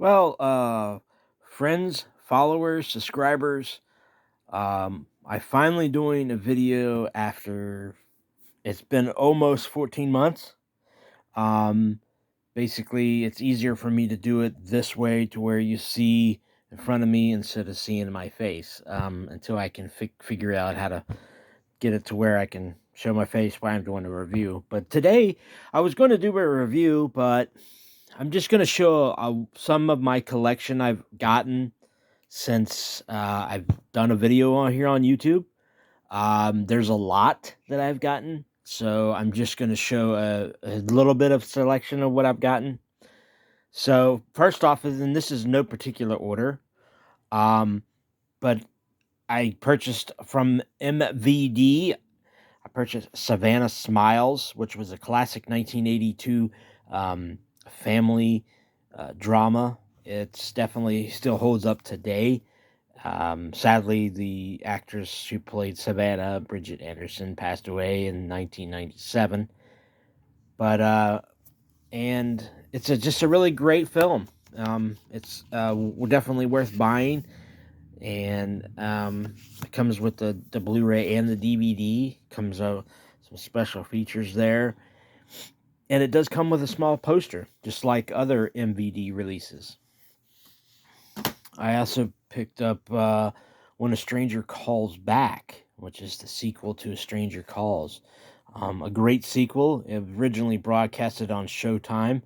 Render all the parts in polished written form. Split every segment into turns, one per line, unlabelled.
Well, friends, followers, subscribers, I finally doing a video after it's been almost 14 months. Um, Basically, it's easier for me to do it this way to where you see in front of me instead of seeing my face until I can figure out how to get it to where I can show my face while I'm doing a review. But today, I was going to do a review, but I'm just going to show some of my collection I've gotten since I've done a video on here on YouTube. There's a lot that I've gotten, so I'm just going to show a little bit of selection of what I've gotten. So first off, and this is no particular order, um, but I purchased from MVD. I purchased Savannah Smiles, which was a classic 1982 family drama. It's definitely still holds up today. Sadly, the actress who played Savannah, Bridget Anderson, passed away in 1997. But and it's just a really great film. It's definitely worth buying, and it comes with the Blu-ray and the DVD. Comes out some special features there, and it does come with a small poster, just like other MVD releases. I also picked up When a Stranger Calls Back, which is the sequel to A Stranger Calls. A great sequel. It originally broadcasted on Showtime,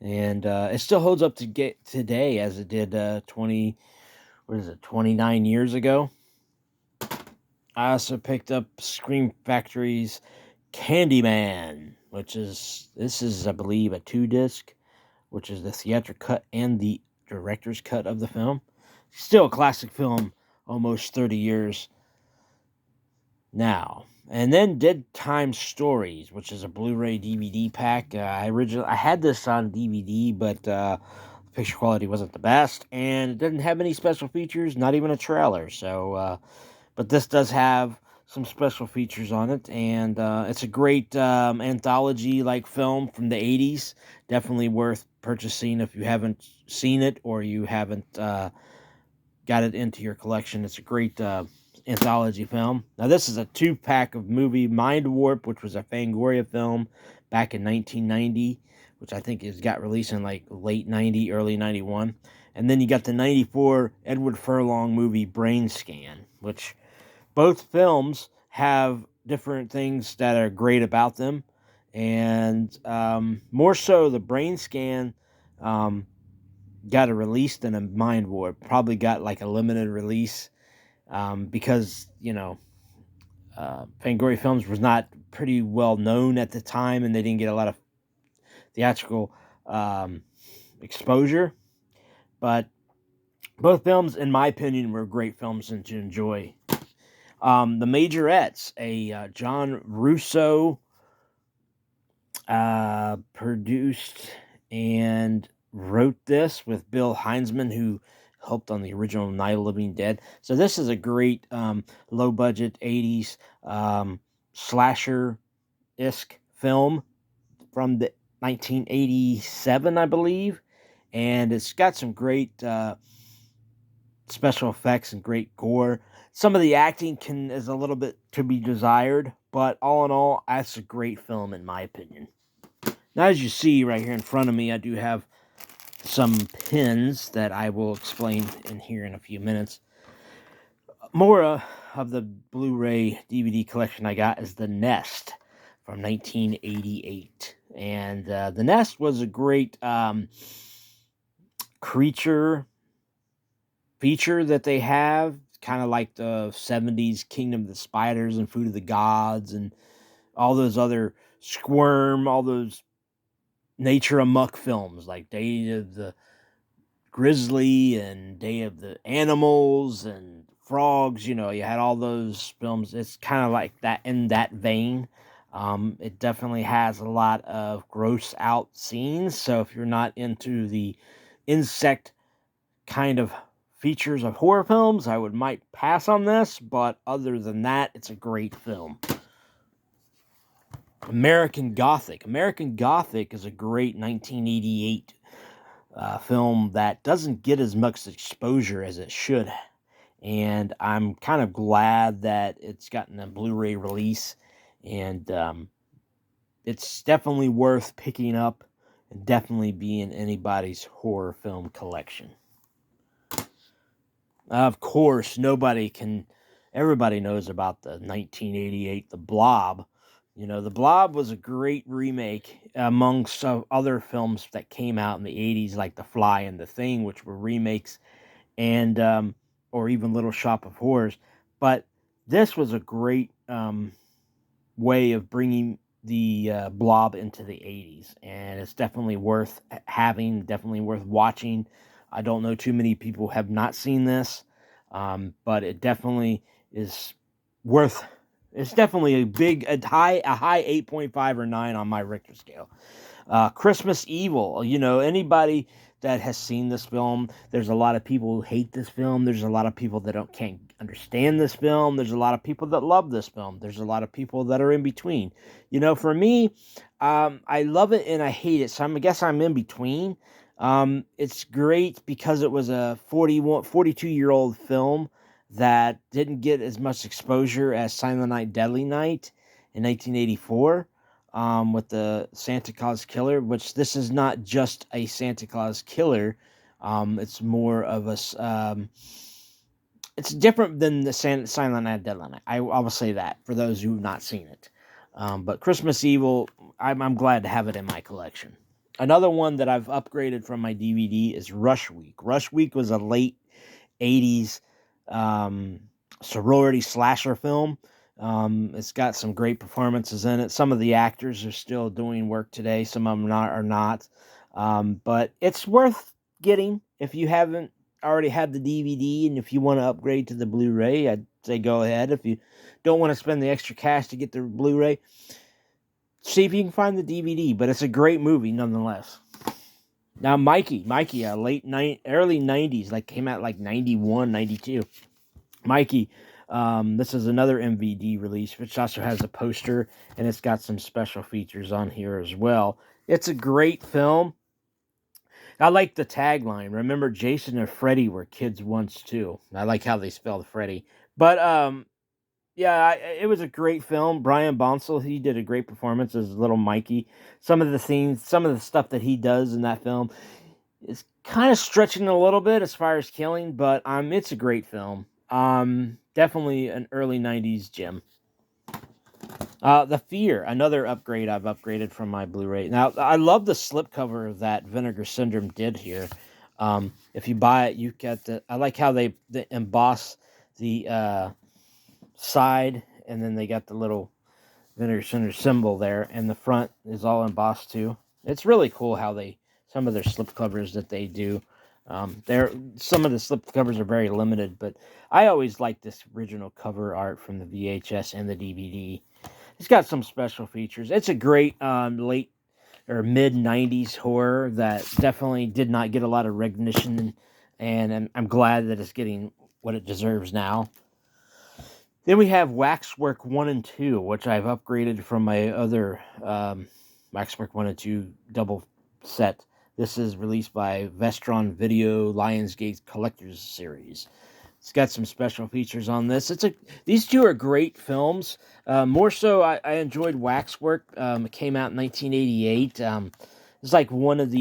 and it still holds up to get today as it did 29 years ago. I also picked up Scream Factory's Candyman, this is I believe a 2-disc, which is the theatrical cut and the director's cut of the film. Still a classic film, almost 30 years now. And then Dead Time Stories, which is a Blu-ray DVD pack. I had this on DVD, but the picture quality wasn't the best, and it didn't have any special features, not even a trailer. So, but this does have some special features on it, and it's a great anthology-like film from the 80s. Definitely worth purchasing if you haven't seen it or you haven't got it into your collection. It's a great anthology film. Now, this is a 2-pack of movie Mind Warp, which was a Fangoria film back in 1990, which I think got released in like late 90, early 91. And then you got the 94 Edward Furlong movie Brain Scan, which both films have different things that are great about them. And more so, the Brain Scan got a release than a Mind Warp. Probably got like a limited release because, Fangoria Films was not pretty well known at the time, and they didn't get a lot of theatrical exposure. But both films, in my opinion, were great films and to enjoy. The Majorettes, a John Russo produced and wrote this with Bill Heinzman, who helped on the original Night of the Living Dead. So this is a great low-budget 80s slasher-esque film from the 1987, I believe. And it's got some great special effects and great gore. Some of the acting is a little bit to be desired, but all in all, that's a great film in my opinion. Now, as you see right here in front of me, I do have some pins that I will explain in here in a few minutes. More of the Blu-ray DVD collection I got is The Nest from 1988. And The Nest was a great creature feature that they have, kind of like the 70s Kingdom of the Spiders and Food of the Gods and all those other Squirm, all those nature amok films like Day of the Grizzly and Day of the Animals and Frogs. You had all those films. It's kind of like that, in that vein. It definitely has a lot of gross out scenes, so if you're not into the insect kind of features of horror films, I might pass on this, but other than that, it's a great film. American Gothic. American Gothic is a great 1988 film that doesn't get as much exposure as it should. And I'm kind of glad that it's gotten a Blu-ray release, and it's definitely worth picking up and definitely be in anybody's horror film collection. Of course, everybody knows about the 1988 The Blob. You know, The Blob was a great remake amongst some other films that came out in the 80s, like The Fly and The Thing, which were remakes, and or even Little Shop of Horrors. But this was a great way of bringing the Blob into the 80s, and it's definitely worth having, definitely worth watching. I don't know too many people have not seen this, but it definitely is worth. It's definitely a high 8.5 or 9 on my Richter scale. Christmas Evil. You know, anybody that has seen this film, there's a lot of people who hate this film. There's a lot of people that can't understand this film. There's a lot of people that love this film. There's a lot of people that are in between. You know, for me, I love it and I hate it. So I guess I'm in between. It's great because it was a 42-year-old film that didn't get as much exposure as Silent Night, Deadly Night in 1984. With the Santa Claus Killer, which this is not just a Santa Claus Killer. It's more of it's different than the Silent Night, Deadly Night. I will say that for those who have not seen it. But Christmas Evil, I'm glad to have it in my collection. Another one that I've upgraded from my DVD is Rush Week. Rush Week was a late 80s sorority slasher film. It's got some great performances in it. Some of the actors are still doing work today. Some of them are not. But it's worth getting if you haven't already had the DVD, and if you want to upgrade to the Blu-ray, I'd say go ahead. If you don't want to spend the extra cash to get the Blu-ray, see if you can find the DVD. But it's a great movie nonetheless. Now, Mikey, early 90s, like came out like 91, 92. Mikey, this is another MVD release, which also has a poster, and it's got some special features on here as well. It's a great film. I like the tagline. Remember, Jason and Freddy were kids once too. I like how they spelled Freddy. But yeah, it was a great film. Brian Bonsall, he did a great performance as little Mikey. Some of the scenes, some of the stuff that he does in that film is kind of stretching a little bit as far as killing, but it's a great film. Definitely an early 90s gem. The Fear, another upgrade I've upgraded from my Blu-ray. Now, I love the slipcover that Vinegar Syndrome did here. If you buy it, you get I like how they emboss the side, and then they got the little Vinegar Syndrome symbol there, and the front is all embossed too. It's really cool how some of their slipcovers that they do. Some of the slipcovers are very limited, but I always like this original cover art from the VHS and the DVD. It's got some special features. It's a great late or mid 90s horror that definitely did not get a lot of recognition, and I'm glad that it's getting what it deserves now. Then we have Waxwork 1 and 2, which I've upgraded from my other Waxwork 1 and 2 double set. This is released by Vestron Video Lionsgate Collectors Series. It's got some special features on this. These two are great films. More so, I enjoyed Waxwork. It came out in 1988. It's like one of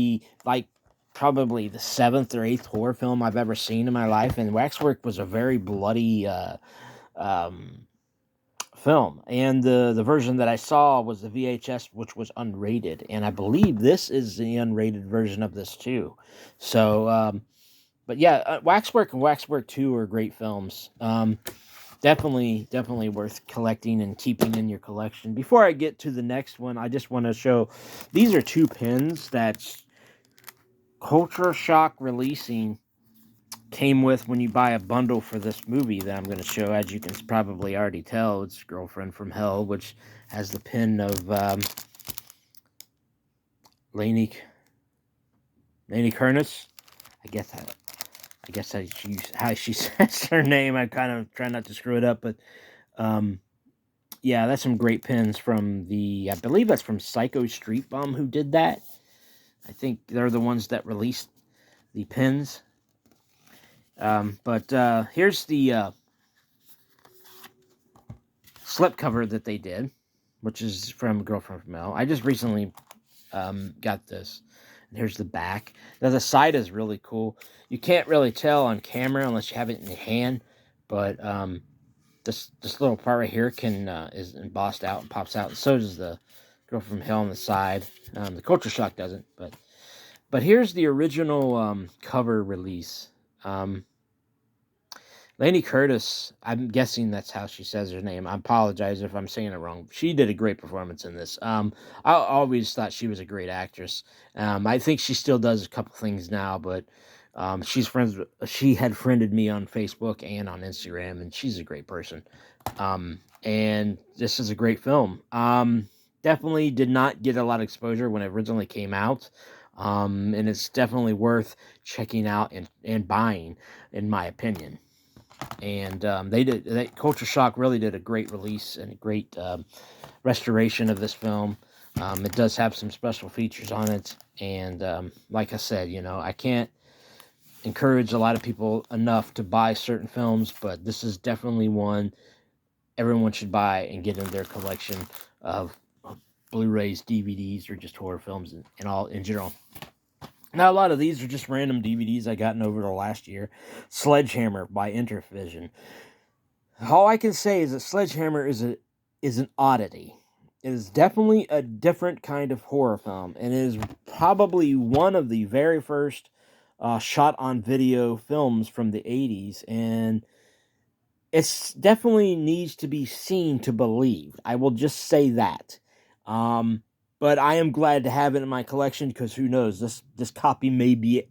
probably the 7th or 8th horror film I've ever seen in my life. And Waxwork was a very bloody film. And the version that I saw was the VHS, which was unrated. And I believe this is the unrated version of this too. So, but yeah, Waxwork and Waxwork 2 are great films. Definitely worth collecting and keeping in your collection. Before I get to the next one, I just want to show, these are 2 pins that Culture Shock Releasing came with when you buy a bundle for this movie that I'm going to show. As you can probably already tell, it's Girlfriend from Hell, which has the pin of Lainey Kernis. I guess how she says her name. I kind of try not to screw it up, but yeah, that's some great pins from I believe that's from Psycho Street Bum who did that. I think they're the ones that released the pins. But here's the slipcover that they did, which is from Girlfriend from Hell. I just recently got this. And here's the back. Now the side is really cool. You can't really tell on camera unless you have it in your hand, but this little part right here is embossed out and pops out. And so does the Girl from Hell on the side. The Culture Shock doesn't, but here's the original cover release. Laney Curtis, I'm guessing that's how she says her name. I apologize if I'm saying it wrong. She did a great performance in this. I always thought she was a great actress. I think she still does a couple things now, but she had friended me on Facebook and on Instagram, and she's a great person. And this is a great film. Definitely did not get a lot of exposure when it originally came out. And it's definitely worth checking out and buying, in my opinion. And Culture Shock really did a great release and a great restoration of this film. It does have some special features on it, and like I said, I can't encourage a lot of people enough to buy certain films, but this is definitely one everyone should buy and get in their collection of Blu-rays, DVDs, or just horror films in general. Now, a lot of these are just random DVDs I gotten over the last year. Sledgehammer by Intervision. All I can say is that Sledgehammer is an oddity. It is definitely a different kind of horror film, and it is probably one of the very first shot-on-video films from the 80s, and it definitely needs to be seen to believe. I will just say that. But I am glad to have it in my collection because who knows, this copy may be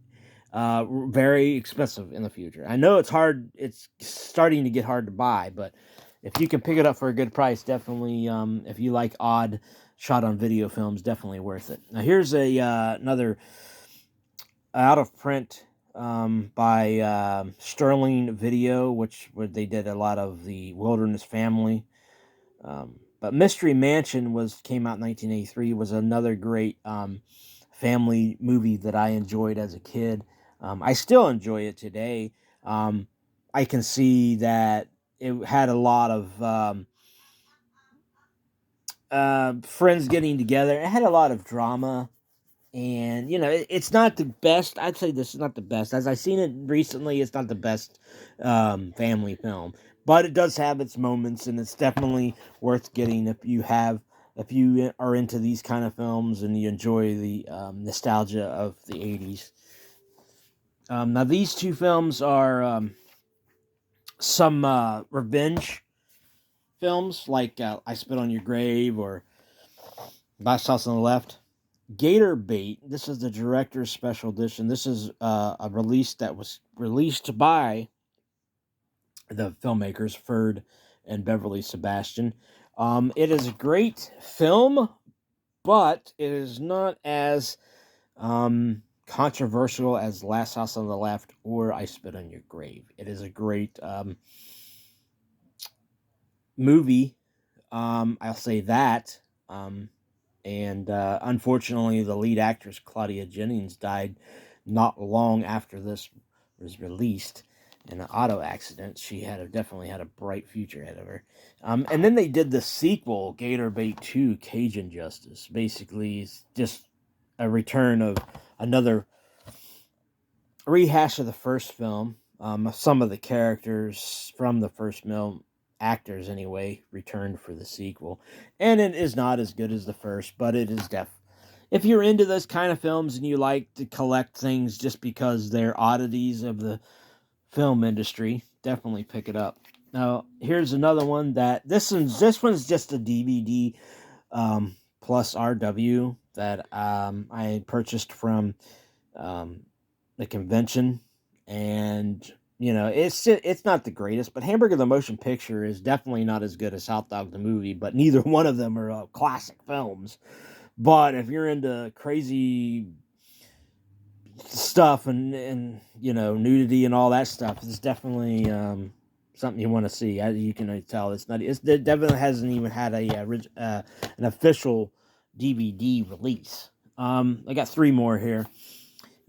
very expensive in the future. I know it's hard. It's starting to get hard to buy, but if you can pick it up for a good price, definitely. If you like odd shot-on-video films, definitely worth it. Now here's another out of print by Sterling Video, where they did a lot of the Wilderness Family. But Mystery Mansion came out in 1983. Was another great family movie that I enjoyed as a kid. I still enjoy it today. I can see that it had a lot of friends getting together. It had a lot of drama. And, it's not the best. I'd say this is not the best. As I've seen it recently, it's not the best family film. But it does have its moments, and it's definitely worth getting if you are into these kind of films and you enjoy the nostalgia of the 80s. Now, these two films are some revenge films, like I Spit on Your Grave or Last House on the Left. Gator Bait, this is the director's special edition. This is a release that was released by the filmmakers, Ferd and Beverly Sebastian. It is a great film, but it is not as controversial as Last House on the Left or I Spit on Your Grave. It is a great movie. I'll say that. And unfortunately, the lead actress, Claudia Jennings, died not long after this was released in an auto accident. She definitely had a bright future ahead of her. And then they did the sequel, Gator Bait 2, Cajun Justice. Basically, it's just a return of another rehash of the first film. Some of the characters from the first film, actors anyway, returned for the sequel, and it is not as good as the first, but it is if you're into those kind of films and you like to collect things just because they're oddities of the film industry, definitely pick it up. Now here's another one that this one's just a DVD plus RW that I purchased from the convention, and it's not the greatest, but Hamburger the Motion Picture is definitely not as good as Hot Dog the Movie, but neither one of them are classic films. But if you're into crazy stuff and nudity and all that stuff, it's definitely something you want to see. You can tell it definitely hasn't even had an official DVD release. I got three more here.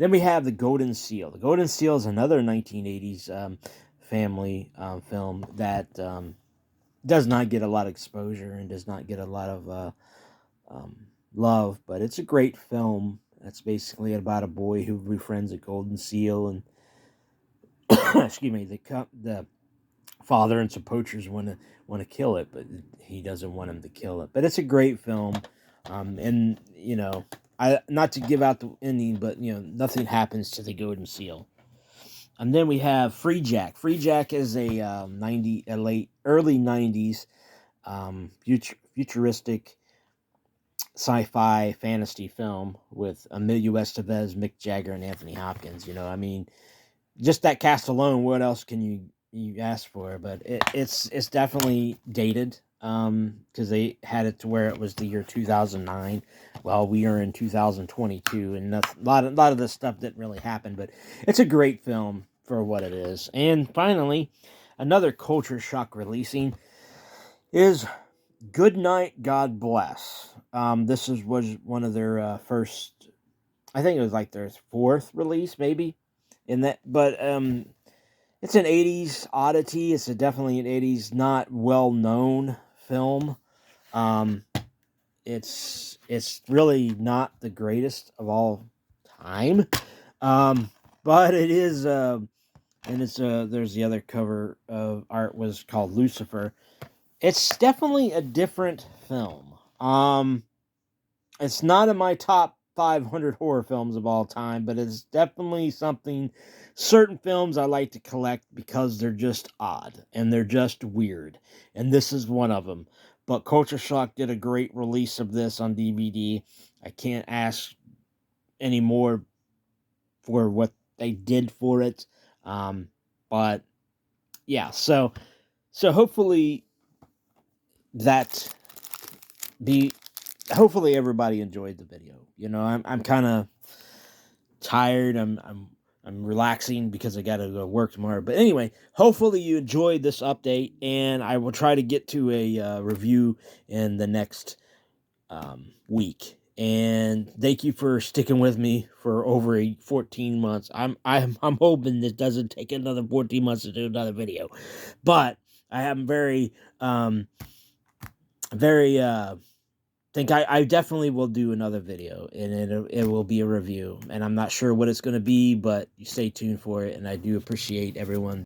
Then we have The Golden Seal. The Golden Seal is another 1980s family film that does not get a lot of exposure and does not get a lot of love, but it's a great film. That's basically about a boy who befriends a golden seal, and excuse me, the father and some poachers want to kill it, but he doesn't want him to kill it. But it's a great film, and you know, I not to give out the ending, but you know, nothing happens to the golden seal. And then we have Free Jack. Free Jack is a early 90s futuristic sci-fi fantasy film with Emilio Estevez, Mick Jagger, and Anthony Hopkins. You know, I mean, just that cast alone, what else can you ask for? But it's definitely dated, because they had it to where it was the year 2009. Well, we are in 2022, and a lot of this stuff didn't really happen. But it's a great film for what it is. And finally, another culture shock releasing is Good Night, God Bless. This was one of their first, I think it was like their fourth release, maybe. But it's an 80s oddity. It's definitely an 80s not well-known film. It's really not the greatest of all time. But it is, and it's there's the other cover of art was called Lucifer. It's definitely a different film. It's not in my top 500 horror films of all time, but it's definitely something. Certain films I like to collect because they're just odd and they're just weird, and this is one of them. But Culture Shock did a great release of this on DVD. I can't ask any more for what they did for it. But yeah, so hopefully that hopefully everybody enjoyed the video. You know, I'm kind of tired. I'm relaxing because I got to go to work tomorrow. But anyway, hopefully you enjoyed this update, and I will try to get to a review in the next week. And thank you for sticking with me for over 14 months. I'm hoping it doesn't take another 14 months to do another video, but I am very think I definitely will do another video, and it will be a review, and I'm not sure what it's going to be, but you stay tuned for it, and I do appreciate everyone